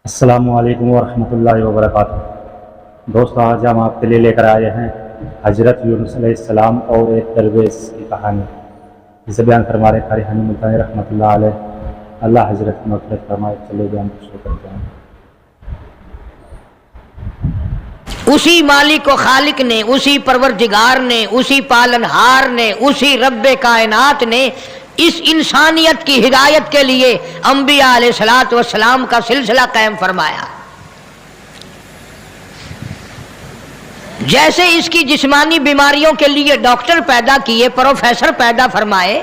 अस्सलामु अलैकुम वरहमतुल्लाहि वबरकातुहू। दोस्तों, आज हम आपके लिए लेकर आए हैं हजरत यूनुस अलैहिस्सलाम और एक दरवेश की कहानी, जिसे बयान फरमा रहे कारी हनी मुल्तानी रहमतुल्लाह अलैह। अल्लाह हजरत की मग़फ़िरत फरमाए। चलो बयान शुरू करते हैं। उसी मालिक व खालिक ने, उसी परवरदिगार ने, उसी पालनहार ने, उसी रब्बे कायनात ने इस इंसानियत की हिदायत के लिए अंबिया अलैहिस्सलातु वस्सलाम का सिलसिला कायम फरमाया। जैसे इसकी जिस्मानी बीमारियों के लिए डॉक्टर पैदा किए, प्रोफेसर पैदा फरमाए,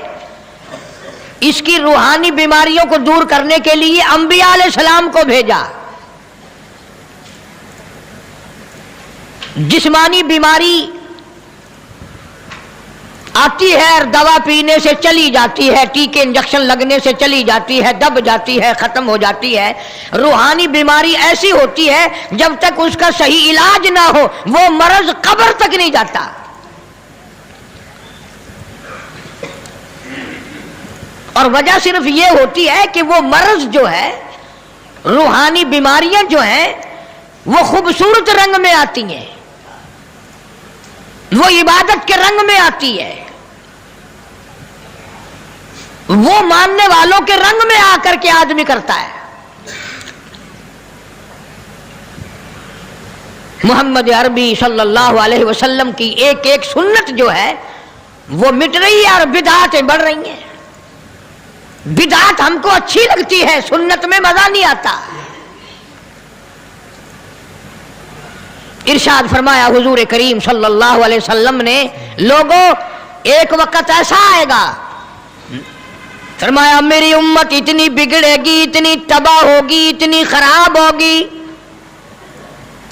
इसकी रूहानी बीमारियों को दूर करने के लिए अंबिया अलैहिस्सलाम को भेजा। जिस्मानी बीमारी आती है और दवा पीने से चली जाती है, टीके इंजेक्शन लगने से चली जाती है, दब जाती है, खत्म हो जाती है। रूहानी बीमारी ऐसी होती है जब तक उसका सही इलाज ना हो वो मर्ज कब्र तक नहीं जाता। और वजह सिर्फ ये होती है कि वो मर्ज जो है, रूहानी बीमारियां जो हैं, वो खूबसूरत रंग में आती हैं, वो इबादत के रंग में आती है, वो मानने वालों के रंग में आकर के आदमी करता है। मोहम्मद अरबी सल्लल्लाहु अलैहि वसल्लम की एक एक सुन्नत जो है वो मिट रही है और बिदअतें बढ़ रही हैं। बिदअत हमको अच्छी लगती है, सुन्नत में मजा नहीं आता। इरशाद फरमाया हुजूर करीम सल्लल्लाहु अलैहि वसल्लम ने, लोगों एक वक्त ऐसा आएगा, फरमाया मेरी उम्मत इतनी बिगड़ेगी, इतनी तबाह होगी, इतनी खराब होगी,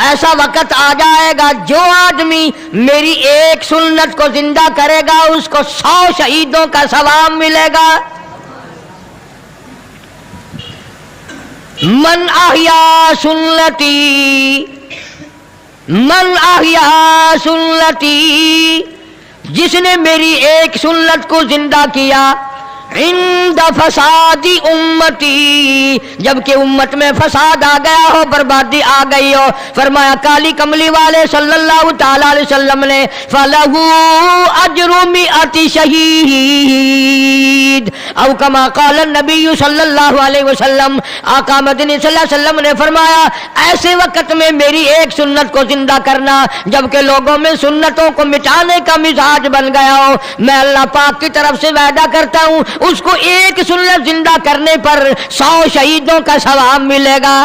ऐसा वक्त आ जाएगा जो आदमी मेरी एक सुन्नत को जिंदा करेगा उसको 100 शहीदों का सवाब मिलेगा। मन अहिया सुन्नती, मन अहिया सुन्नती, जिसने मेरी एक सुन्नत को जिंदा किया, इंद फसादी उम्मती, जबकि उम्मत में फसाद आ गया हो, बर्बादी आ गई हो, फरमाया काली कमली वाले सल्लल्लाहु ताला अलैहि वसल्लम ने, फलहू अजरु मिअति शहीद औ कमा क़ाल नबी सल्लल्लाहु अलैहि वसल्लम। आका मदनी सल्लल्लाहु अलैहि वसल्लम ने फरमाया, ऐसे वक्त में मेरी एक सुन्नत को जिंदा करना जबकि लोगों में सुन्नतों को मिटाने का मिजाज बन गया हो, मैं अल्लाह पाक की तरफ से वादा करता हूं उसको एक सुन्नत जिंदा करने पर 100 शहीदों का सवाब मिलेगा।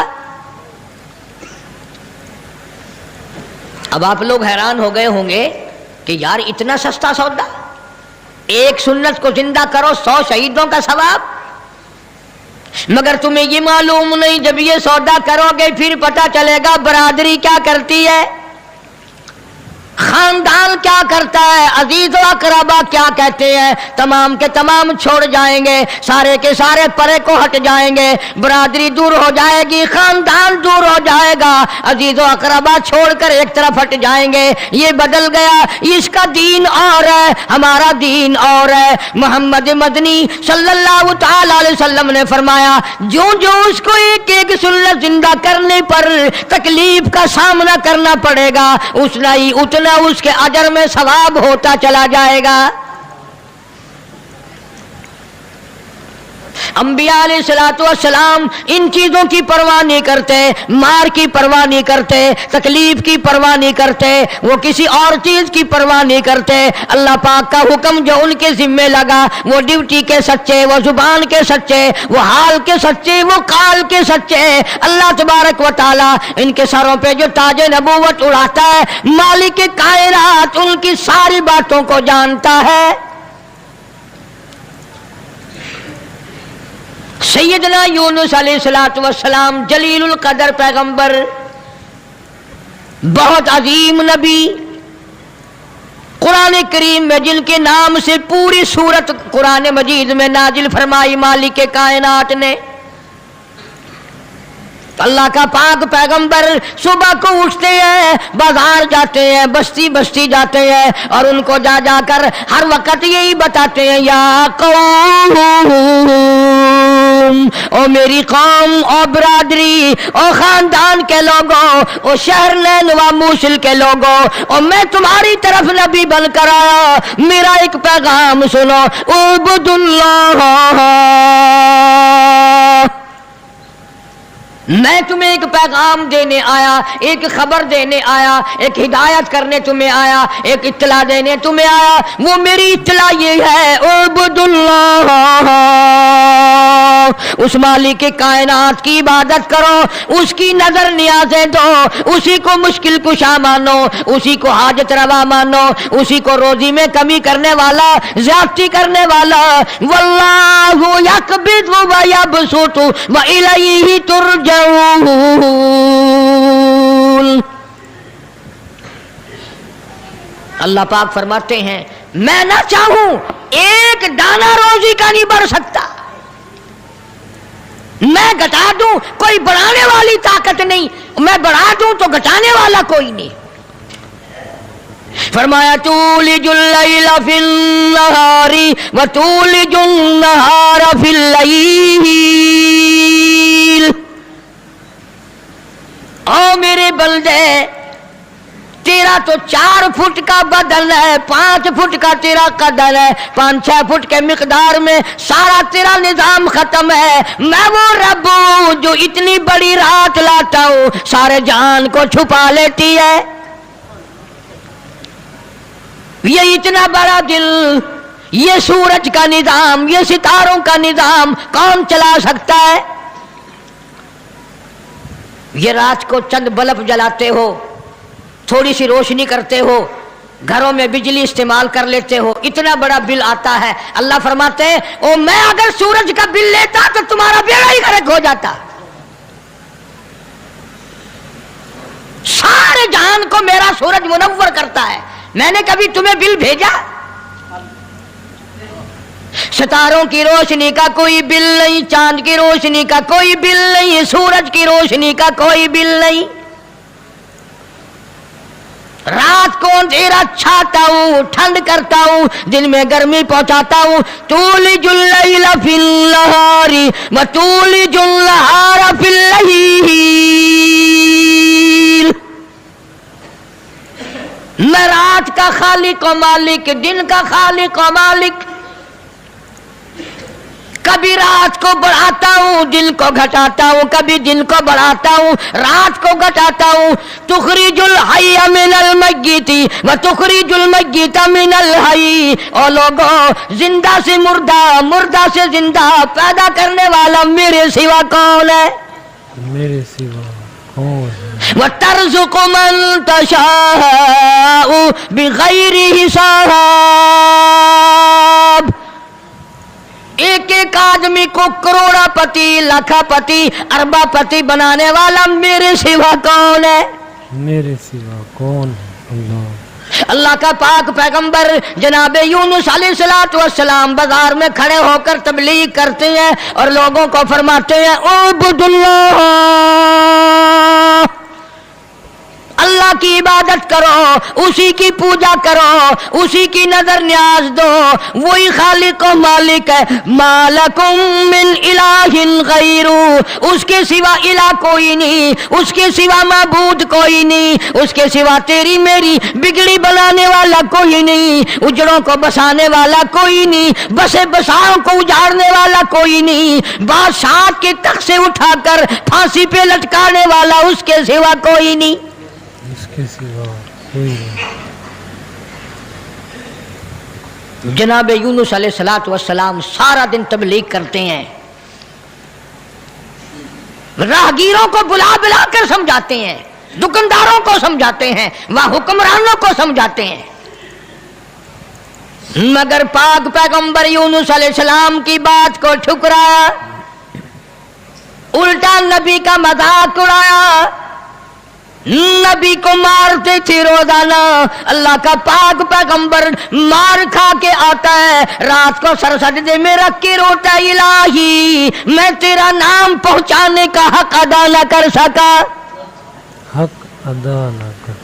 अब आप लोग हैरान हो गए होंगे कि यार इतना सस्ता सौदा, एक सुन्नत को जिंदा करो 100 शहीदों का सवाब। मगर तुम्हें ये मालूम नहीं, जब ये सौदा करोगे फिर पता चलेगा बरादरी क्या करती है, खानदान क्या करता है, अजीज व अकरबा क्या कहते हैं, तमाम के तमाम छोड़ जाएंगे, सारे के सारे परे को हट जाएंगे, बरादरी दूर हो जाएगी, खानदान दूर हो जाएगा, अजीज व अकरबा छोड़कर एक तरफ हट जाएंगे। ये बदल गया, इसका दीन और है, हमारा दीन और है। मोहम्मद मदनी सल्लल्लाहु ताला अलैहि वसल्लम ने फरमाया, जो जो उसको एक एक सुन्नत जिंदा करने पर तकलीफ का सामना करना पड़ेगा, उतना उसके अजर में सवाब होता चला जाएगा। अंबिया अलैहिस्सलातु वस्सलाम इन चीजों की परवाह नहीं करते, मार की परवाह नहीं करते, तकलीफ की परवाह नहीं करते, वो किसी और चीज की परवाह नहीं करते। अल्लाह पाक का हुक्म जो उनके जिम्मे लगा, वो ड्यूटी के सच्चे, वो जुबान के सच्चे, वो हाल के सच्चे, वो काल के सच्चे। अल्लाह तबारक व तआला इनके सरों पे जो ताज नबूवत उड़ाता है, मालिक कायनात उनकी सारी बातों को जानता है। सैयदना यूनुस अलैहिस्सलातु वस्सलाम जलीलुल कदर पैगंबर, बहुत अजीम नबी, कुरान करीम में जिनके नाम से पूरी सूरत कुरान मजीद में नाजिल फरमाई मालिक कायनात ने। अल्लाह का पाक पैगंबर सुबह को उठते हैं, बाजार जाते हैं, बस्ती बस्ती जाते हैं और उनको जा जाकर हर वक्त यही बताते हैं, या कौम कौम, ओ मेरी कौम, ओ बरादरी, ओ खानदान के लोगों, ओ शहर नैन व मूसल के लोगों, और मैं तुम्हारी तरफ नबी बनकर आया, मेरा एक पैगाम सुनो, उबुदुल्लाह, मैं तुम्हें एक पैगाम देने आया, एक खबर देने आया, एक हिदायत करने तुम्हें आया, एक इत्तला देने तुम्हें आया। वो मेरी इत्तला ये है, उबुदुल्लाह, उस मालिक के कायनात की इबादत करो, उसकी नजर नियाज़ें दो, उसी को मुश्किल कुशा मानो, उसी को हाजत रवा मानो, उसी को रोजी में कमी करने वाला, ज्यादती करने वाला। वल्लाहु यक़बिदु व यबसुतु व इलैहि तुरजऊन। अल्लाह पाक फरमाते हैं, मैं ना चाहूं एक दाना रोजी का नहीं बढ़ सकता, मैं घटा दूं कोई बढ़ाने वाली ताकत नहीं, मैं बढ़ा दूं तो घटाने वाला कोई नहीं। फरमाया तूलिजुल लैला फिल नहारी व तूलिजुन नहारा फिल लैल। ओ मेरे बंदे, तेरा तो 4 फुट का बदन है, 5 फुट का तेरा कदर है, 5-6 फुट के मिकदार में सारा तेरा निजाम खत्म है। मैं वो रब हूं जो इतनी बड़ी रात लाता हूं, सारे जान को छुपा लेती है। ये इतना बड़ा दिल, ये सूरज का निजाम, ये सितारों का निजाम कौन चला सकता है? ये रात को चंद बल्ब जलाते हो, थोड़ी सी रोशनी करते हो, घरों में बिजली इस्तेमाल कर लेते हो, इतना बड़ा बिल आता है। अल्लाह फरमाते हैं, ओ मैं अगर सूरज का बिल लेता तो तुम्हारा बेड़ा ही गर्क हो जाता। सारे जहान को मेरा सूरज मुनव्वर करता है, मैंने कभी तुम्हें बिल भेजा? सितारों की रोशनी का कोई बिल नहीं, चांद की रोशनी का कोई बिल नहीं, सूरज की रोशनी का कोई बिल नहीं। रात को अंधेरा छाता हूं, ठंड करता हूं, दिन में गर्मी पहुंचाता हूं। तूलिजुल लैला फिल नहारी व तूलिजुल नहारा फिल लैल। मैं रात का खालिक और मालिक, दिन का खालिक और मालिक। कभी रात को बढ़ाता हूं, दिन को घटाता हूं, कभी दिन को बढ़ाता हूं, रात को घटाता हूं। तुखरिजुल हय्य मिनल मय्यिति व तुखरिजुल मय्यिता मिनल हय्य। ओ लोगों, जिंदा से मुर्दा, मुर्दा से जिंदा पैदा करने वाला मेरे सिवा कौन है? मेरे सिवा कौन है? व तर्ज़ुक़ु मन तशाअ बिग़ैरि हिसाब। एक एक आदमी को करोड़पति, लाखपति, अरबपति बनाने वाला मेरे सिवा कौन है? मेरे सिवा कौन है? अल्लाह। अल्लाह का पाक पैगंबर जनाब यूनुस अलैहिस्सलातु वस्सलाम बाजार में खड़े होकर तबलीग करते हैं और लोगों को फरमाते हैं, उबुदुल्लाह, अल्लाह की इबादत करो, उसी की पूजा करो, उसी की नजर न्याज दो, वही खालिक और मालिक है। मालकुम मिन इलाहिन गैरू, उसके सिवा इला कोई नहीं, उसके सिवा माबूद कोई नहीं, उसके सिवा तेरी मेरी बिगड़ी बनाने वाला कोई नहीं, उजड़ों को बसाने वाला कोई नहीं, बसे बसाओं को उजाड़ने वाला कोई नहीं, बादशाह के तख्त से उठाकर फांसी पे लटकाने वाला उसके सिवा कोई नहीं, इसके सिवा कोई नहीं। जनाब यूनुस अलैहिस्सलातु वस्सलाम सारा दिन तबलीग करते हैं, राहगीरों को बुला बुला कर समझाते हैं, दुकानदारों को समझाते हैं, वह हुक्मरानों को समझाते हैं, मगर पाक पैगंबर यूनुस अलैहिस्सलाम की बात को ठुकराया, उल्टा नबी का मजाक उड़ाया, नबी को मारते थे रोजाना। अल्लाह का पाक पैगंबर मार खा के आता है, रात को सर सजदे में रख के रोता, इलाही मैं तेरा नाम पहुंचाने का हक अदा न कर सका। हक अदा न कर।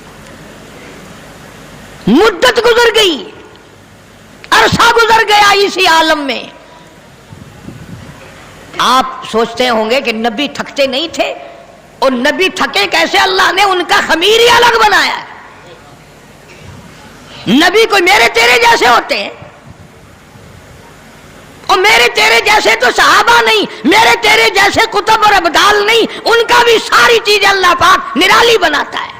मुद्दत गुजर गई, अरसा गुजर गया इसी आलम में, आप सोचते होंगे कि नबी थकते नहीं थे, और नबी थके कैसे? अल्लाह ने उनका खमीर ही अलग बनाया है। नबी कोई मेरे तेरे जैसे होते हैं, और मेरे तेरे जैसे तो सहाबा नहीं, मेरे तेरे जैसे कुतुब और अब्दाल नहीं, उनका भी सारी चीजें अल्लाह पाक निराली बनाता है।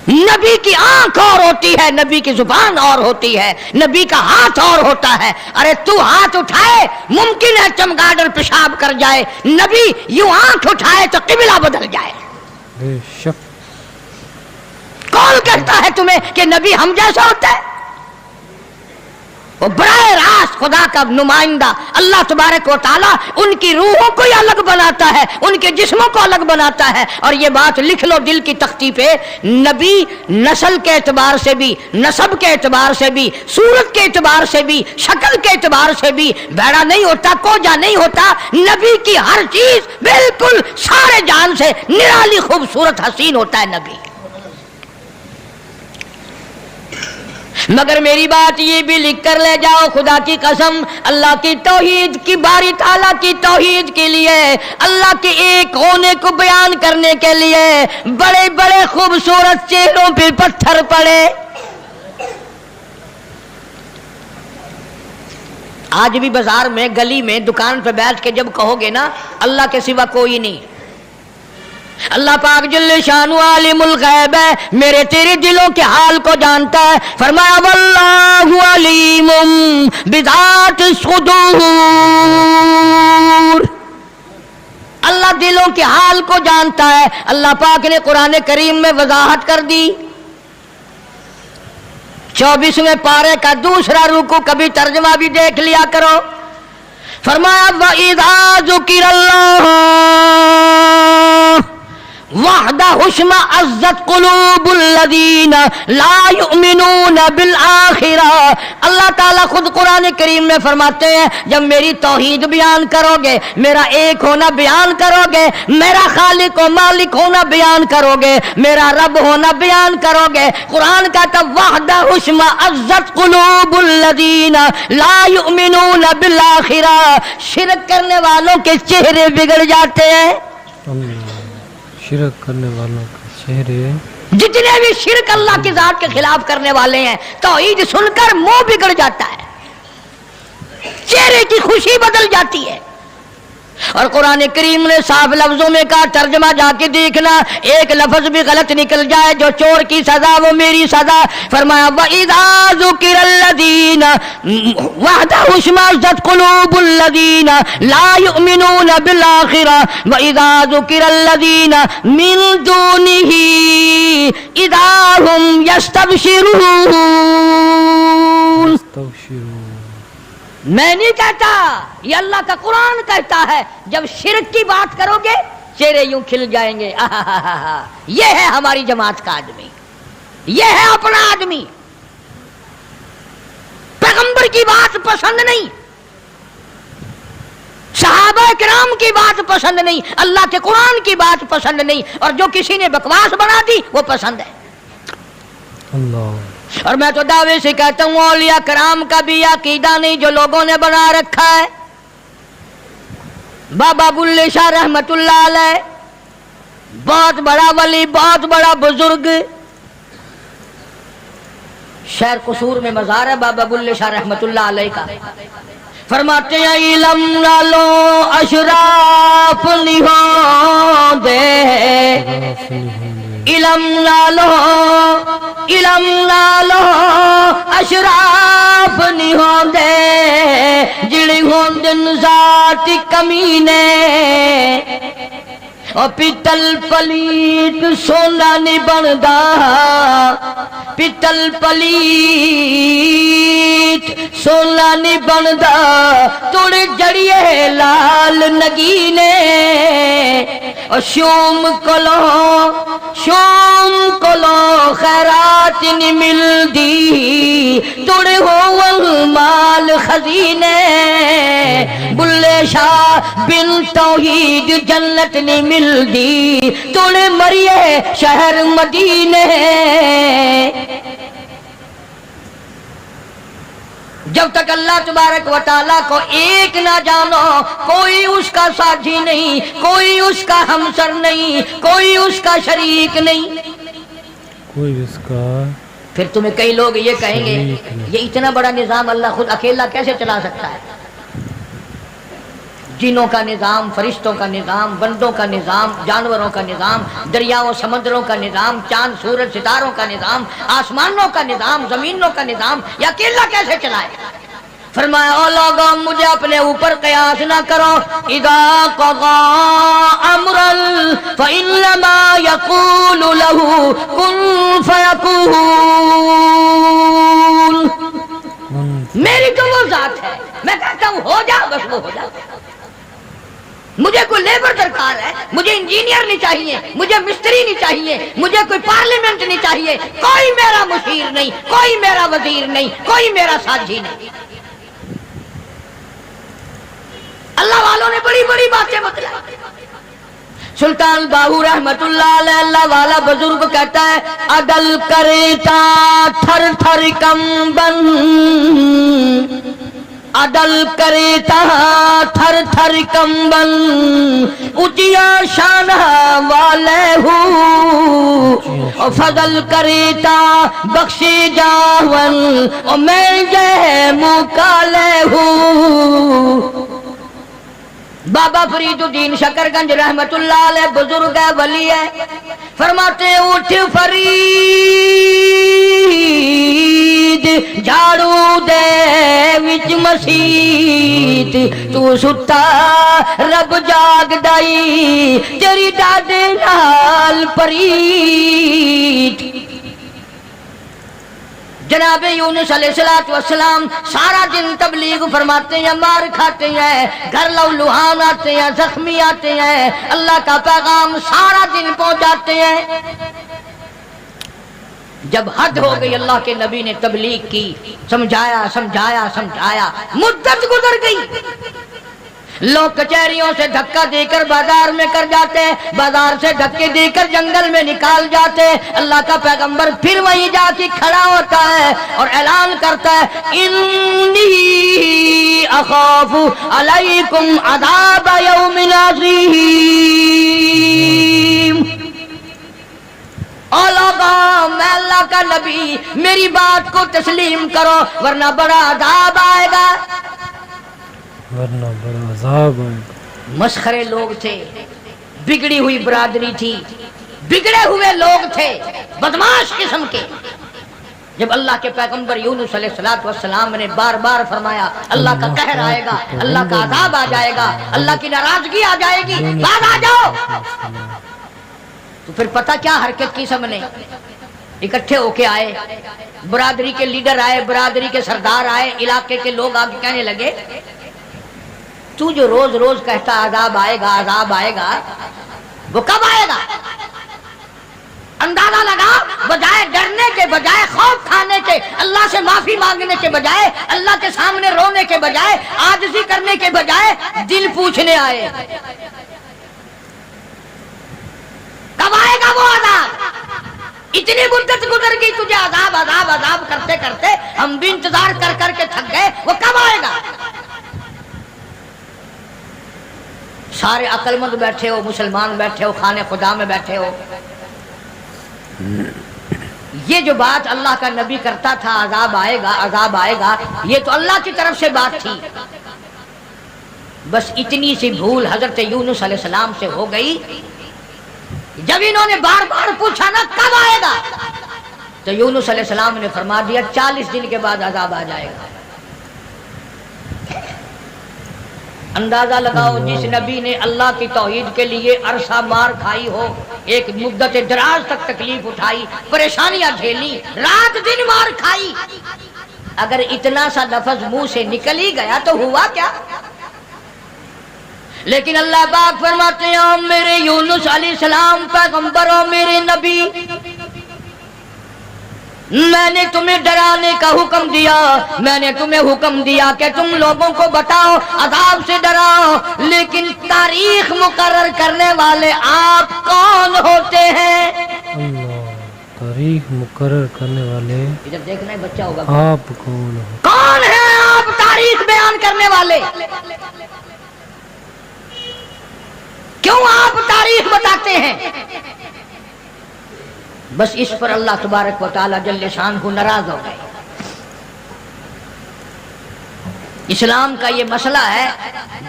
नबी की आंख और होती है, नबी की जुबान और होती है, नबी का हाथ और होता है। अरे तू हाथ उठाए, मुमकिन है चमगादड़ पेशाब कर जाए, नबी यूं आंख उठाए तो किबला बदल जाए। बेशक। कौन कहता है तुम्हें कि नबी हम जैसा होता है? वो बराह रास्त खुदा का नुमाइंदा अल्लाह तबारक व तआला उनकी रूहों को ही अलग बनाता है, उनके जिस्मों को अलग बनाता है। और ये बात लिख लो दिल की तख्ती पे, नबी नस्ल के एतबार से भी, नसब के एतबार से भी, सूरत के एतबार से भी, शक्ल के एतबार से भी भेड़ा नहीं होता, कोजा नहीं होता। नबी की हर चीज बिल्कुल सारे जान से निराली खूबसूरत हसीन होता है नबी। मगर मेरी बात ये भी लिख कर ले जाओ, खुदा की कसम, अल्लाह की तौहीद की, बारी ताला की तौहीद के लिए, अल्लाह के एक होने को बयान करने के लिए बड़े बड़े खूबसूरत चेहरों पे पत्थर पड़े। आज भी बाजार में, गली में, दुकान पे बैठ के जब कहोगे ना अल्लाह के सिवा कोई नहीं, अल्लाह पाक जल्ले शानु आलिमुल गैब है, मेरे तेरे दिलों के हाल को जानता है। फरमाया वल्लाहु अलीमुम बिज़ात सुदूर, अल्लाह दिलों के हाल को जानता है। अल्लाह पाक ने कुरान करीम में वजाहत कर दी। 24वें पारे का दूसरा रुकू, कभी तर्जमा भी देख लिया करो। फरमाया व इज़ा ज़ुकिरल्लाह वहदा हुश्मा अज़्ज़त कुलूबुल लज़ीना ला युमिनूना बिल आखिरा। अल्लाह ताला खुद कुरान करीम में फरमाते हैं, जब मेरी तौहीद बयान करोगे, मेरा एक होना बयान करोगे, मेरा खालिक व मालिक होना बयान करोगे, मेरा रब होना बयान करोगे, कुरान का तब वहदा हुश्मा अज़्ज़त कुलूबुल लज़ीना ला युमिनूना बिल आखिरा। शिरक करने वालों के चेहरे बिगड़ जाते हैं। शिरक करने वालों के चेहरे, जितने भी शिरक अल्लाह की जात के खिलाफ करने वाले हैं, तौहीद सुनकर मुंह बिगड़ जाता है, चेहरे की खुशी बदल जाती है। और कुरान करीम ने साफ लफ्जों में कहा, तर्जमा जाके देखना, एक लफ्ज भी गलत निकल जाए, जो चोर की सजा वो मेरी सजा। फरमाया व इज़ा ज़ुकिरल्लज़ीना वहदा हुश्मा अज़्ज़त कुलूबुल लज़ीना ला युमिनूना बिल आखिरा व इज़ा ज़ुकिरल्लज़ीना मिन दूनिही इज़ा हुम यस्तबशिरून। मैं नहीं कहता, ये अल्लाह का कुरान कहता है, जब शिरक की बात करोगे चेहरे यूं खिल जाएंगे। ये है हमारी जमात का आदमी, ये है अपना आदमी। पैगंबर की बात पसंद नहीं, सहाबा किराम की बात पसंद नहीं, अल्लाह के कुरान की बात पसंद नहीं, और जो किसी ने बकवास बना दी वो पसंद है। अल्लाह। और मैं तो दावे से कहता हूँ, औलिया कराम का भी अकीदा नहीं जो लोगों ने बना रखा है। बाबा बुल्ले शाह रहमतुल्लाह अलैह बहुत बड़ा वली, बहुत बड़ा बुजुर्ग, शहर कसूर में मजार है बाबा बुल्ले शाह रहमतुल्लाह अलैह का। फरमाते हैं इलम नालो अशराफ निहो दे, इलम नालो अशराफ नहीं होंदे, जिड़ी होंदन जाति कमीने, और पितल पलीत सोना नहीं बनदा, पितल पलीत सोना नहीं बनदा, तुड़ जड़िए लाल नगीने, और शोम कोलो खैरात नहीं मिलदी, तुड़ हो माल खजीने, बुल्ले शाह बिन तौहीद जन्नत नहीं मिलदी, तुड़ मरिए शहर मदीने। جب تک اللہ تبارک و تعالیٰ کو ایک نہ جانو کوئی اس کا ساتھی نہیں، کوئی اس کا ہمسر نہیں، کوئی اس کا شریک نہیں۔ کوئی اس کا پھر تمہیں کئی لوگ یہ کہیں گے یہ اتنا بڑا نظام اللہ خود اکیلا کیسے چلا سکتا ہے؟ جنوں کا نظام، فرشتوں کا نظام، بندوں کا نظام، جانوروں کا نظام، دریاؤں سمندروں کا نظام، چاند سورج ستاروں کا نظام، آسمانوں کا نظام، زمینوں کا نظام، یہ اکیلا کیسے چلائے؟ فرمایا او لوگوں مجھے اپنے اوپر قیاس نہ کرو، اذا قضى امرا فانما يقول له كن فيكون۔ میری تو وہ ذات ہے، میں کہتا ہوں ہو جا بس وہ ہو جاتا ہے۔ مجھے کوئی لیبر درکار ہے، مجھے انجینئر نہیں چاہیے، مجھے مستری نہیں چاہیے، مجھے کوئی پارلیمنٹ نہیں چاہیے، کوئی میرا مشیر نہیں، کوئی میرا وزیر نہیں، کوئی میرا ساتھی نہیں۔ اللہ والوں نے بڑی بڑی باتیں بتلائی۔ سلطان باہو رحمت اللہ علیہ اللہ والا بزرگ کہتا ہے عدل کرتا تھر تھر کمبن، عدل کرتا تھر تھر کمبن، اچیا شان والے ہوں، فضل کرتا بخشی جاون، اور میں جے مکالے ہوں۔ بابا فرید الدین شکرگنج رحمت اللہ علیہ بزرگ ہے، ولی ہے، فرماتے اٹھ فرید جھاڑو دے وچ مسیت، تو ستا رب جاگ دائی تیری ڈاڈے نال پریت۔ جناب یونس علیہ السلام سارا دن تبلیغ فرماتے ہیں، مار کھاتے ہیں، گھر لو لوہان آتے ہیں، زخمی آتے ہیں، اللہ کا پیغام سارا دن پہنچاتے ہیں۔ جب حد ہو گئی اللہ کے نبی نے تبلیغ کی، سمجھایا سمجھایا سمجھایا، مدت گزر گئی، لوگ کچہریوں سے دھکا دے کر بازار میں کر جاتے، بازار سے دھکے دے کر جنگل میں نکال جاتے۔ اللہ کا پیغمبر پھر وہیں جا کے کھڑا ہوتا ہے اور اعلان کرتا ہے انی اخاف علیکم عذاب یوم عظیم۔ او لوگوں میں اللہ کا نبی، میری بات کو تسلیم کرو ورنہ بڑا عذاب آئے گا، ورنہ بڑا عذاب آئے گا۔ مسخرے لوگ تھے، بگڑی ہوئی برادری تھی، بگڑے ہوئے لوگ تھے، بدماش قسم کے۔ جب اللہ کے پیغمبر یونس علیہ السلام نے بار بار فرمایا اللہ کا قہر آئے گا، اللہ کا عذاب آ جائے گا، اللہ کی ناراضگی آ جائے گی، بعد آ جاؤ، تو پھر پتہ کیا حرکت کی سب نے؟ اکٹھے ہو کے آئے، برادری کے لیڈر آئے، برادری کے سردار آئے، علاقے کے لوگ آگے کہنے لگے تو جو روز روز کہتا عذاب آئے گا عذاب آئے گا، وہ کب آئے گا؟ اندازہ لگا، بجائے ڈرنے کے، بجائے خوف کھانے کے، اللہ سے معافی مانگنے کے بجائے، اللہ کے سامنے رونے کے بجائے، عاجزی کرنے کے بجائے دل پوچھنے آئے کب آئے گا وہ عذاب؟ اتنی مدت گزر گئی تجھے عذاب عذاب عذاب کرتے کرتے، ہم بھی انتظار کر کر کے تھک گئے، وہ کب آئے گا؟ سارے عقل مند بیٹھے ہو، مسلمان بیٹھے ہو، خانے خدا میں بیٹھے ہو، یہ جو بات اللہ کا نبی کرتا تھا عذاب آئے گا عذاب آئے گا، یہ تو اللہ کی طرف سے بات تھی، بس اتنی سی بھول حضرت یونس علیہ السلام سے ہو گئی، جب انہوں نے بار بار پوچھا نا کب آئے گا، تو یونس علیہ السلام نے فرما دیا 40 دن کے بعد عذاب آ جائے گا۔ اندازہ لگاؤ، جس نبی نے اللہ کی توحید کے لیے عرصہ مار کھائی ہو، ایک مدت دراز تک تکلیف اٹھائی، پریشانیاں جھیلی، رات دن مار کھائی، اگر اتنا سا لفظ منہ سے نکل ہی گیا تو ہوا کیا؟ لیکن اللہ پاک فرماتے ہیں میرے یونس علیہ السلام پیغمبروں، میرے نبی، میں نے تمہیں ڈرانے کا حکم دیا، میں نے تمہیں حکم دیا کہ تم لوگوں کو بتاؤ، عذاب سے ڈراؤ، لیکن تاریخ مقرر کرنے والے آپ کون ہوتے ہیں؟ اللہ، تاریخ مقرر کرنے والے ادھر دیکھنا ہے بچہ ہوگا، آپ کون ہو؟ کون ہیں تاریخ بیان کرنے والے؟ کیوں آپ تاریخ بتاتے ہیں؟ بس اس پر اللہ تبارک و تعالی جل شان کو ناراض ہو گئے۔ اسلام کا یہ مسئلہ ہے،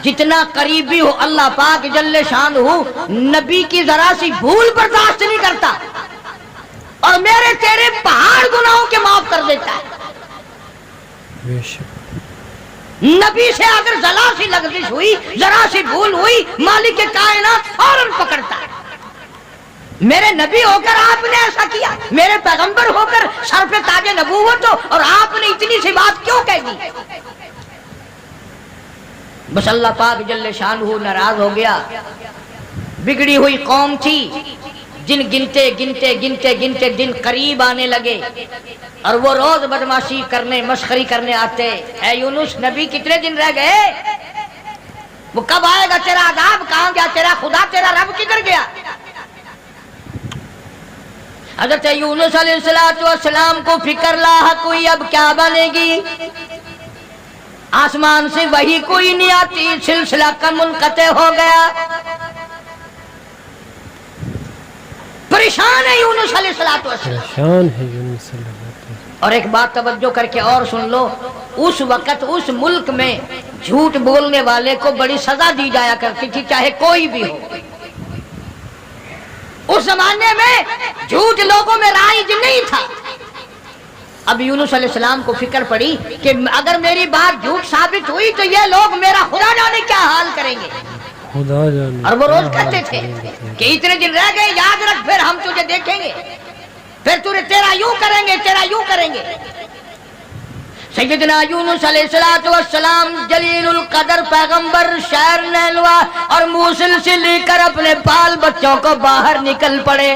جتنا قریبی ہو اللہ پاک جل شان ہو نبی کی ذرا سی بھول برداشت نہیں کرتا، اور میرے تیرے پہاڑ گناہوں کے معاف کر دیتا ہے۔ بے شک نبی سے اگر ذرا سی لغزش ہوئی، ذرا سی بھول ہوئی، مالک کائنات فوراً پکڑتا ہے۔ میرے نبی ہو کر آپ نے ایسا کیا، میرے پیغمبر ہو کر سر پہ تاج نبوت ہو اور آپ نے اتنی سی بات کیوں کہہ دی؟ بس اللہ پاک جل شانہ ناراض ہو گیا۔ بگڑی ہوئی قوم تھی، جن گنتے گنتے گنتے گنتے دن قریب آنے لگے، اور وہ روز بدماشی کرنے مسخری کرنے آتے۔ اے یونس نبی کتنے دن رہ گئے؟ وہ کب آئے گا تیرا عذاب؟ کہاں گیا تیرا خدا؟ تیرا رب کدھر گیا؟ حضرت یونس علیہ السلام کو فکر لاحق ہوئی، اب کیا بنے گی؟ آسمان سے وحی کوئی نہیں آتی، سلسلہ کا منقطع ہو گیا۔ پریشان ہے یونس علیہ السلام۔ پریشان ہے یونس علیہ السلام۔ اور ایک بات توجہ کر کے اور سن لو، اس وقت اس ملک میں جھوٹ بولنے والے کو بڑی سزا دی جایا کرتی تھی، چاہے کوئی بھی ہو۔ اس زمانے میں جھوٹ لوگوں میں رائج نہیں تھا۔ اب یونس علیہ السلام کو فکر پڑی کہ اگر میری بات جھوٹ ثابت ہوئی تو یہ لوگ میرا خدا جانے کیا حال کریں گے۔ خدا جانے اور وہ روز کہتے تھے کہ اتنے دن رہ گئے، یاد رکھ، پھر ہم تجھے دیکھیں گے، پھر تیرا یوں کریں گے، تیرا یوں کریں گے۔ سیدنا یونس علیہ السلام جلیل القدر پیغمبر شہر نیلوا اور موصل سے لے کر اپنے بال بچوں کو باہر نکل پڑے۔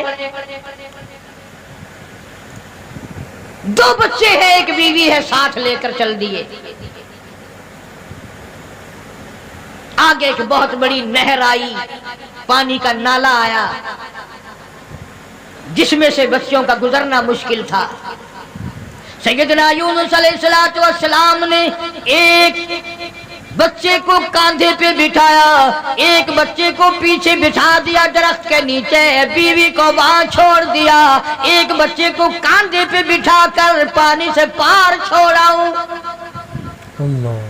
2 بچے ہیں، ایک بیوی ہے، ساتھ لے کر چل دیے۔ آگے ایک بہت بڑی نہر آئی، پانی کا نالا آیا جس میں سے بچوں کا گزرنا مشکل تھا۔ سیدنا یونس علیہ السلام نے ایک بچے کو کاندھے پہ بٹھایا، ایک بچے کو پیچھے بٹھا دیا درخت کے نیچے، بیوی کو وہاں چھوڑ دیا، ایک بچے کو کاندھے پہ بٹھا کر پانی سے پار چھوڑا ہوں۔ اللہ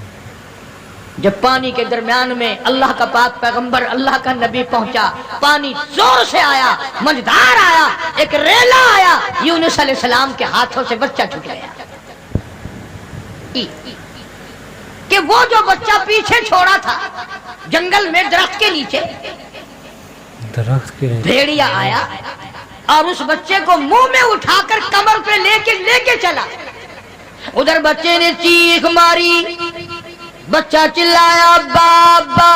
جب پانی کے درمیان میں اللہ کا پاک پیغمبر اللہ کا نبی پہنچا، پانی زور سے آیا، مجدار آیا، ایک ریلا آیا، یونس علیہ السلام کے ہاتھوں سے بچہ چھوٹ گیا۔ کہ وہ جو بچہ پیچھے چھوڑا تھا جنگل میں درخت کے نیچے، درخت کے بھیڑیا آیا اور اس بچے کو منہ میں اٹھا کر کمر پہ لے کے چلا۔ ادھر بچے نے چیخ ماری، بچہ چلایا، ابا ابا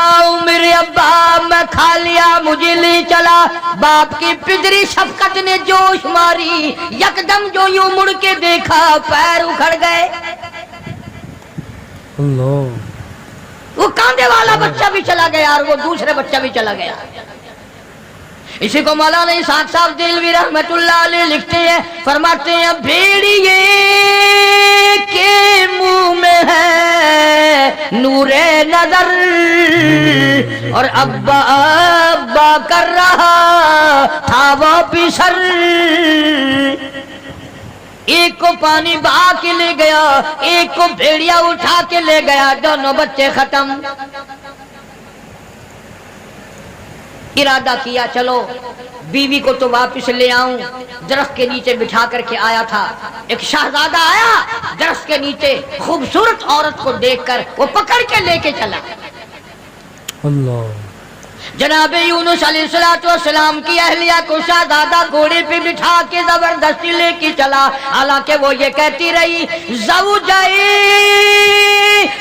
میرے ابا، میں کھا لیا، مجھے لے چلا۔ باپ کی پدری شفقت نے جوش ماری، یکدم جو یوں مڑ کے دیکھا پیر اکھڑ گئے۔ اللہ وہ کاندھے والا بچہ بھی چلا گیا اور وہ دوسرے بچہ بھی چلا گیا۔ اسی کو مولانا اسحاق صاحب دہلوی رحمت اللہ علیہ لکھتے ہیں، فرماتے ہیں بھیڑیے کے منہ میں ہے نور نظر اور ابا ابا کر رہا تھا وہ پیسر۔ ایک کو پانی بہا کے لے گیا، ایک کو بھیڑیا اٹھا کے لے گیا، دونوں بچے ختم۔ ارادہ کیا چلو بیوی کو تو واپس لے آؤں، درخت کے نیچے بٹھا کر کے آیا تھا۔ ایک شہزادہ آیا، درخت کے نیچے خوبصورت عورت کو دیکھ کر وہ پکڑ کے لے کے چلا۔ اللہ جناب یونس علیہ السلام کی اہلیہ کو شہزادہ گھوڑے پہ بٹھا کے زبردستی لے کے چلا، حالانکہ وہ یہ کہتی رہی زوجائے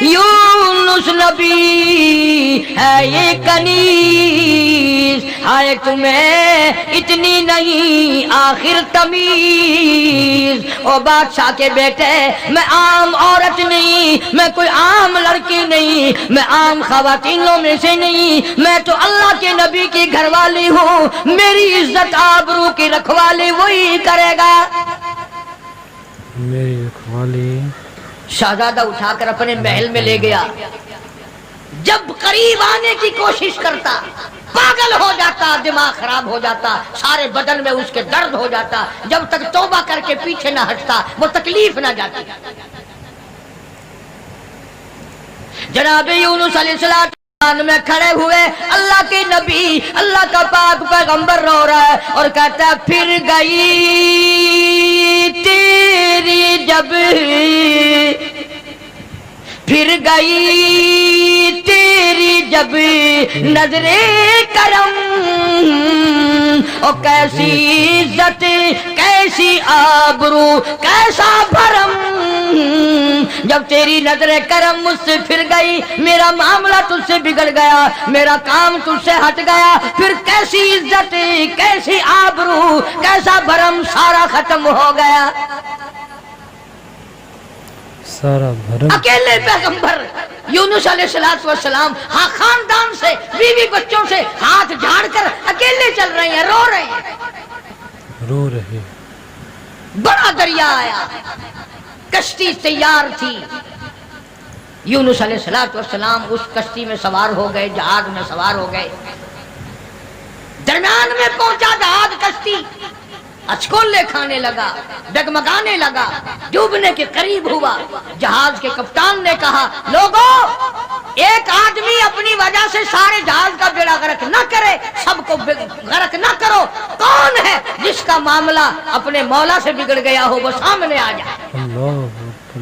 یونس نبی ہے یہ کنیز، ہائے تمہیں اتنی نہیں آخر تمیز۔ او بادشاہ کے بیٹے، میں عام عورت نہیں، میں کوئی عام لڑکی نہیں، میں عام خواتینوں میں سے نہیں، میں تو اللہ کے نبی کی گھر والی ہوں، میری عزت آبرو کی رکھوالی وہی کرے گا۔ میری رکھوالی शहजादा उठाकर अपने महल में ले गया। जब करीब आने की कोशिश करता, पागल हो जाता, दिमाग खराब हो जाता, सारे बदन में उसके दर्द हो जाता। जब तक तौबा करके पीछे ना हटता वो तकलीफ ना जाती। जनाब यूनुस अलैहिस्सलाम में खड़े हुए अल्लाह के नबी, अल्लाह का पाक पैगंबर रो रहा है और कहता है फिर गई तेरी जब, फिर गई तेरी जब नजरे करम, ओ कैसी इज्जत कैसी आबरू कैसा भरम। जब तेरी नजरे करम मुझसे फिर गई, मेरा मामला तुझसे बिगड़ गया, मेरा काम तुझसे हट गया, फिर कैसी इज्जत कैसी आबरू कैसा भरम, सारा खत्म हो गया। सारा भरम। अकेले पैगंबर यूनुस अलैहिस्सलाम हाँ खानदान से बीवी बच्चों से हाथ झाड़ कर अकेले चल रहे हैं, रो रहे हैं, रो रहे। बड़ा दरिया आया, कश्ती तैयार थी। यूनुस अलैहिस्सलाम उस कश्ती में सवार हो गए, जहाज में सवार हो गए। दरम्यान में पहुंचा जहाज, कश्ती अचकोले खाने लगा, डगमगाने लगा, डूबने के करीब हुआ। जहाज के कप्तान ने कहा लोगों, एक आदमी अपनी वजह से सारे जहाज का बेड़ा गर्क न करे, सबको गर्क न करो। कौन है जिसका मामला अपने मौला से बिगड़ गया हो वो सामने आ जाए। अल्लाह,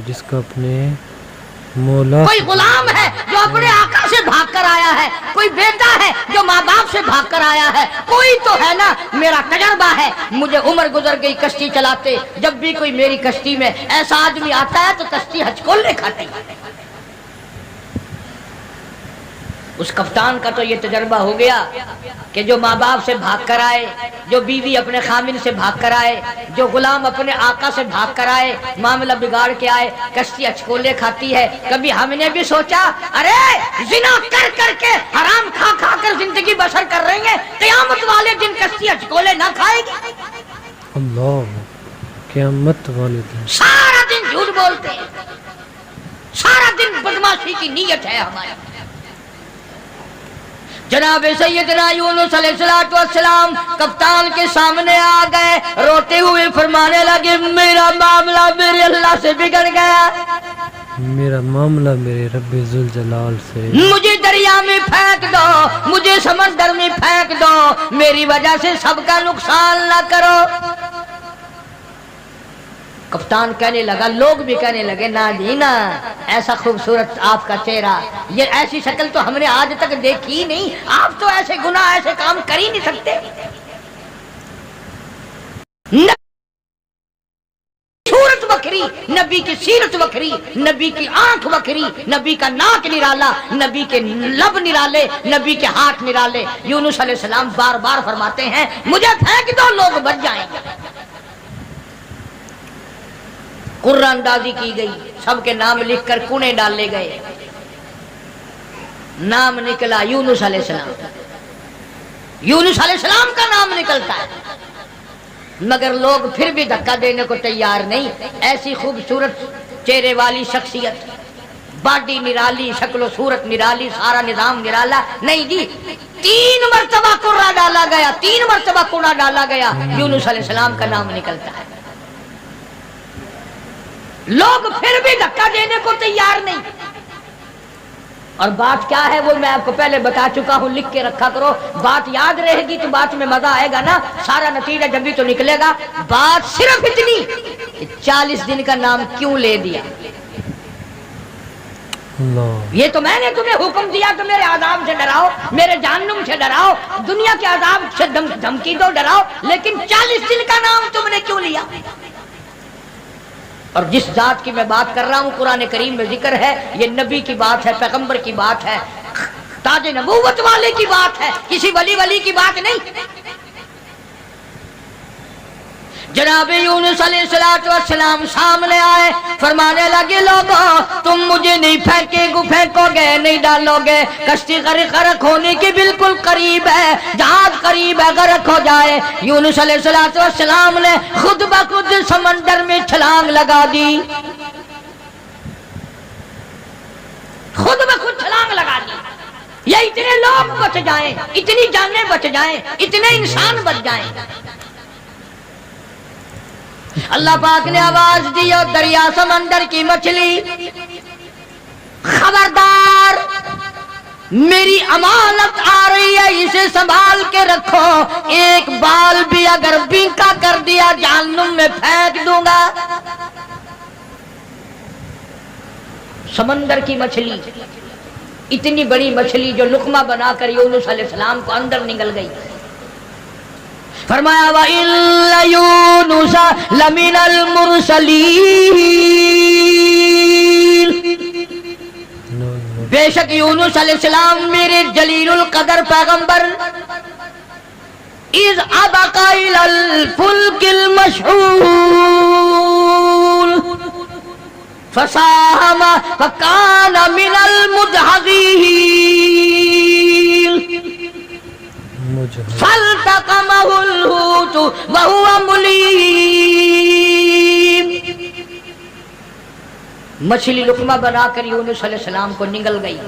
जिसका अपने मौला। कोई गुलाम है जो अपने आका से भागकर आया है, कोई बेटा है जो माँ बाप से भागकर आया है, कोई तो है ना। मेरा तजर्बा है, मुझे उम्र गुजर गई कश्ती चलाते, जब भी कोई मेरी कश्ती में ऐसा आदमी आता है तो कश्ती हचकोले खाती। उस कप्तान का तो ये तजर्बा हो गया कि जो माँ बाप से भाग कर आए, जो बीवी अपने खामिन से भाग कर आए, जो गुलाम अपने आका से भाग कर आए, मामला बिगाड़ के आए, कश्ती अचकोले खाती है। कभी हमने भी सोचा अरे जिना कर करके हराम खा खा कर जिंदगी बसर कर रही है, क़यामत वाले दिन कश्ती अचकोले ना खाएगी। अल्लाह, क़यामत वाले दिन सारा दिन झूठ बोलते हैं, सारा दिन बदमाशी की नीयत है हमारी। जनाब सैयदना यूनुस अलैहिस्सलाम कप्तान के सामने आ गए, रोते हुए फरमाने लगे मेरा मामला मेरे अल्लाह से बिगड़ गया, मेरा मामला मेरे रब्बे जुल जलाल से। मुझे दरिया में फेंक दो, मुझे समंदर में फेंक दो, मेरी वजह से सबका नुकसान ना करो। कप्तान कहने लगा, लोग भी कहने लगे ना जी ना, ऐसा खूबसूरत आपका चेहरा, ये ऐसी शक्ल तो हमने आज तक देखी ही नहीं, आप तो ऐसे गुनाह ऐसे काम कर ही नहीं सकते। सूरत बखरी, नबी की सीरत बखरी, नबी की आंख बखरी, नबी का नाक निराला, नबी के लब निराले, नबी के हाथ निराले। यूनुस अलैहिस्सलाम बार बार फरमाते हैं मुझे फेंक दो, लोग बच जाएंगे। कुर्रा अंदाजी की गई, सबके नाम लिखकर कुने डाले गए, नाम निकला यूनुस अलैहिस्सलाम। यूनुस अलैहिस्सलाम का नाम निकलता है, मगर लोग फिर भी धक्का देने को तैयार नहीं। ऐसी खूबसूरत चेहरे वाली शख्सियत, बॉडी निराली, शक्ल सूरत निराली, सारा निजाम निराला, नहीं जी। 3 मरतबा कुर्रा डाला गया, 3 मरतबा कुना डाला गया, यूनुस अलैहिस्सलाम का नाम निकलता है। लोग फिर भी धक्का देने को तैयार नहीं। और बात क्या है वो मैं आपको पहले बता चुका हूं, लिख के रखा करो, बात याद रहेगी तो बात में मजा आएगा ना, सारा नतीजा जब भी तो निकलेगा। बात सिर्फ इतनी कि 40 दिन का नाम क्यों ले दिया। ये तो मैंने तुम्हें हुक्म दिया तो मेरे आजाब से डराओ, मेरे जहन्नुम से डराओ, दुनिया के आजाब से धमकी दो, डराओ, लेकिन 40 दिन का नाम तुमने क्यों लिया। और जिस जात की मैं बात कर रहा हूँ कुरान करीम में जिक्र है, ये नबी की बात है, पैगंबर की बात है, ताज नबूवत वाले की बात है, किसी वली की बात नहीं। जनाब यूनुस अलैहिस्सलाम सामने आए, फरमाने लगे लोगों तुम मुझे नहीं फेंकोगे, नहीं डालोगे, कश्ती गर्क होने के बिल्कुल करीब है, जहाज करीब है, गर्क हो जाए। यूनुस अलैहिस्सलाम ने खुद ब खुद समंदर में छलांग लगा दी। छलांग लगा दी, ये इतने लोग बच जाएं, इतनी जानें बच जाएं, इतने इंसान बच जाएं। अल्लाह पाक ने आवाज दी और दरिया समंदर की मछली, खबरदार मेरी अमानत आ रही है, इसे संभाल के रखो, एक बाल भी अगर बीका कर दिया जहन्नुम में फेंक दूंगा। समंदर की मछली, इतनी बड़ी मछली जो लुकमा बनाकर यूनुस अलैहिस्सलाम को अंदर निकल गई। फरमाया व इल्ला यूनुस लमिनल मुरसलीन, बेशक यूनुस अलैहिस्सलाम मेरे जलीलुल कदर पैगंबर, इज अबका इलल फुल्किल मशहूल फसाहम फकान मिनल मुदहज़ीन फल्तक़महुल हूत वहुवा मुलीम। मछली लुकमा बनाकर यूनुस अलैहिस्सलाम को निगल गई।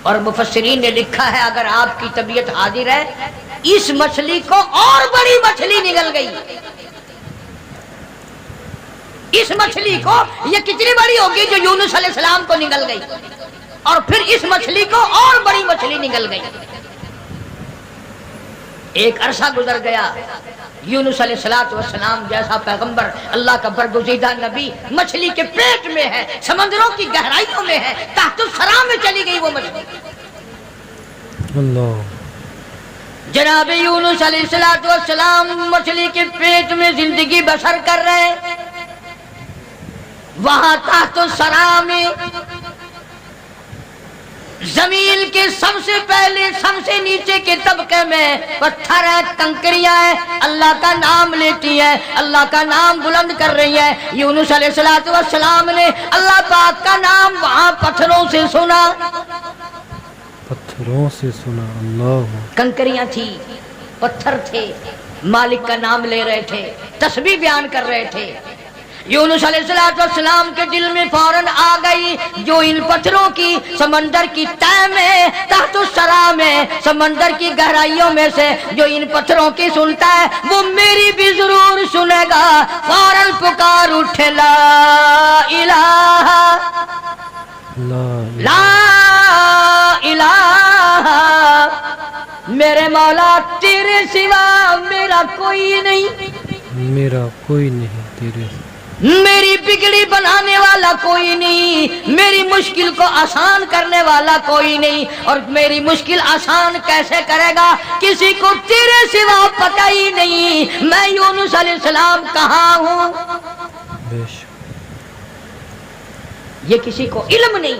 और मुफस्सिरीन ने लिखा है अगर आपकी तबीयत हाजिर है, इस मछली को और बड़ी मछली निगल गई। इस मछली को, ये कितनी बड़ी होगी जो यूनुस अलैहिस्सलाम को निगल गई, और फिर इस मछली को और बड़ी मछली निगल गई। एक अरसा गुजर गया, यूनुस अलैहिस्सलाम जैसा पैगंबर, अल्लाह का बरगुज़ीदा नबी मछली के पेट में है, समंदरों की गहराइयों में है, ताहतुस सरा में चली गई वो मछली। अल्लाह। जनाब यूनुस अलैहिस्सलाम मछली के पेट में जिंदगी बसर कर रहे, वहां ताहतुस सरा में जमीन के सबसे पहले सबसे नीचे के तबके में पत्थर है, कंकरियां है, अल्लाह का नाम लेती है, अल्लाह का नाम बुलंद कर रही है। यूनुस अलैहिस्सलाम ने अल्लाह पाक का नाम वहां पत्थरों से सुना, पत्थरों से सुना। अल्लाह। कंकरियां थी, पत्थर थे, मालिक का नाम ले रहे थे, तस्बीह बयान कर रहे थे। यूनुस अलैहिस्सलाम के दिल में फौरन आ गई, जो इन पत्थरों की समंदर की तह में, ताहतुस सरा में, समंदर की गहराइयों में से जो इन पत्थरों की सुनता है, वो मेरी भी जरूर सुनेगा। फौरन पुकार उठे ला इलाहा ला इलाहा, मेरे मौला तेरे सिवा मेरा कोई नहीं, मेरा कोई नहीं तेरे, मेरी बिगड़ी बनाने वाला कोई नहीं, मेरी मुश्किल को आसान करने वाला कोई नहीं। और मेरी मुश्किल आसान कैसे करेगा, किसी को तेरे सिवा पता ही नहीं मैं यूनुस अलैहिस्सलाम कहाँ हूँ। ये किसी को इल्म नहीं,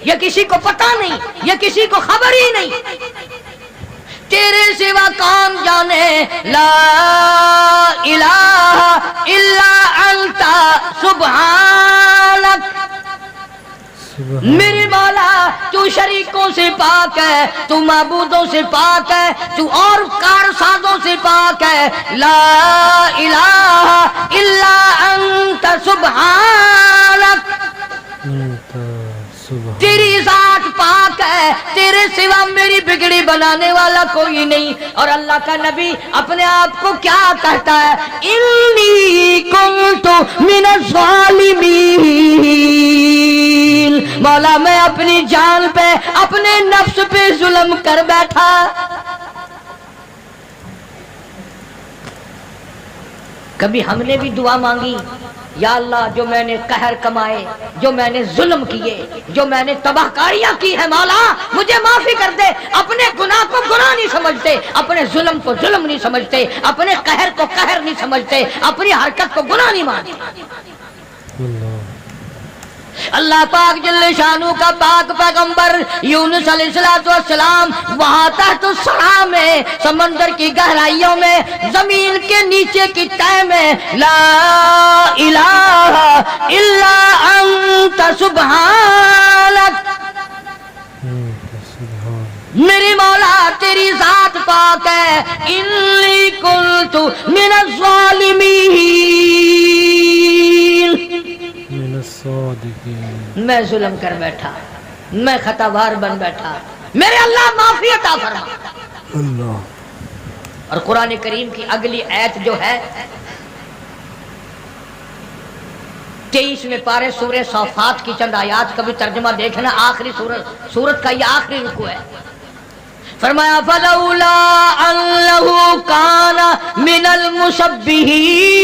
ये किसी को पता नहीं, ये किसी को खबर ही नहीं, तेरे सिवा कौन जाने। ला इलाहा इल्ला अंता सुब्हानक, मेरे मौला तू शरीकों से पाक है, तू माबूदों से पाक है, तू और कारसाजों से पाक है। ला इलाहा इल्ला अंता सुब्हानक, तेरी जात पाक है, तेरे सिवा मेरी बिगड़ी बनाने वाला कोई नहीं। और अल्लाह का नबी अपने आप को क्या कहता है, इन्नी कुन्तु मिनज़ ज़ालिमीन, मौला मैं अपनी जान पे, अपने नफ्स पे जुल्म कर बैठा। कभी हमने भी दुआ मांगी, या अल्लाह जो मैंने कहर कमाए, जो मैंने जुल्म किए, जो मैंने तबाहकारियां की है, मौला मुझे माफी कर दे। अपने गुनाह को गुनाह नहीं समझते, अपने जुल्म को जुल्म नहीं समझते, अपने कहर को कहर नहीं समझते, अपनी हरकत को गुनाह नहीं मानते। अल्लाह पाक जल्ले शानू का पाक पैगंबर यूनुस अलैहिस्सलाम वहां तहतुस सरा में, समंदर की गहराइयों में, जमीन के नीचे की तह में, ला इलाहा इल्ला अंता सुब्हानक, मेरी मौला तेरी जात पाक है। इन्नी कुन्तु मिनज़ ज़ालिमीन, मैं जुल्म कर बैठा। میں खतावार बन बैठा, मेरे अल्लाह माफी अता फरमा। अल्लाह। और कुरान करीम की अगली आयत जो है 23वें पारे सूरह सौफात की चंद आयात का भी तर्जुमा देखना, आखिरी सूरत का ये आखिरी रुकू है। फरमाया फलौला अन्नहु काना मिनल मुसब्बिहीन,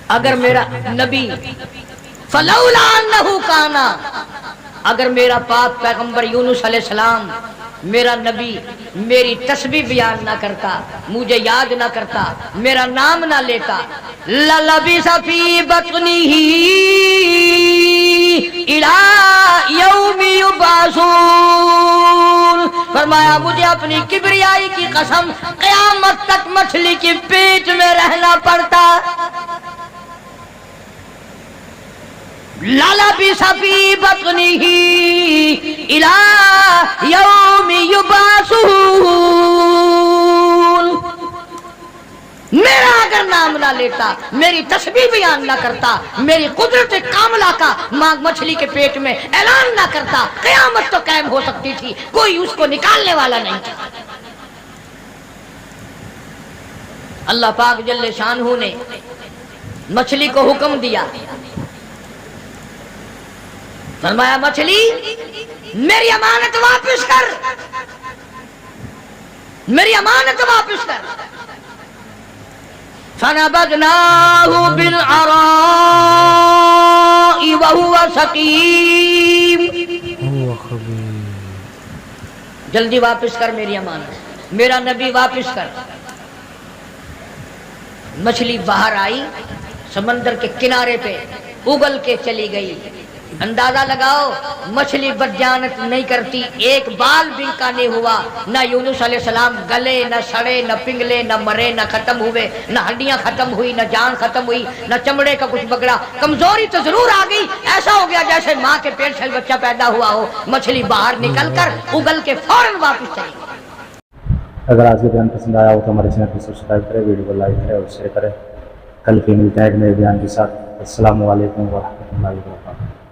अगर मेरा नबी, फलौला अन्नहु काना, अगर मेरा पाक पैगंबर यूनुस अलैहिस्सलाम मेरा नबी मेरी तस्बीह बयान ना करता, मुझे याद ना करता, मेरा नाम ना लेता, ललबिसा फी बत्निही इला यौमि युबासून, फरमाया मुझे अपनी किबरियाई की कसम क़यामत तक मछली के पेट में रहना पड़ता। लाला भी सफी बत्निही इला यौमि युबासून, मेरा अगर नाम ना लेता, मेरी तस्बीह बयान ना करता, मेरी कुदरत कामला का मां मछली के पेट में ऐलान ना करता, क़यामत तो कायम हो सकती थी, कोई उसको निकालने वाला नहीं था। अल्लाह पाक जल्ले शानहू ने मछली को हुक्म दिया, फरमाया मछली मेरी अमानत वापस कर, मेरी अमानत वापस कर। फनबذनाहु बिलअराइ वहुव सकीम, जल्दी वापस कर मेरी अमानत, मेरा नबी वापस कर। मछली बाहर आई, समंदर के किनारे पे उगल के चली गई। अंदाजा लगाओ मछली बदजानत नहीं करती, एक बाल भी का नहीं हुआ, न यूनुस अलैहिस्सलाम गले, न सड़े, न पिघले, न मरे, न खत्म हुए, न हड्डियां खत्म हुई, न जान खत्म हुई, न चमड़े का कुछ बगड़ा। कमजोरी तो जरूर आ गई, ऐसा हो गया जैसे माँ के पेट से बच्चा पैदा हुआ हो। मछली बाहर निकल कर उगल के फौरन वापस चली। अगर आज के बयान पसंद आया हो तो हमारे चैनल को सब्सक्राइब करें, वीडियो को लाइक करें और शेयर करें। कल फिर मिलते हैं एक नए बयान के साथ। अस्सलामु अलैकुम व रहमतुल्लाहि व बरकातुहू।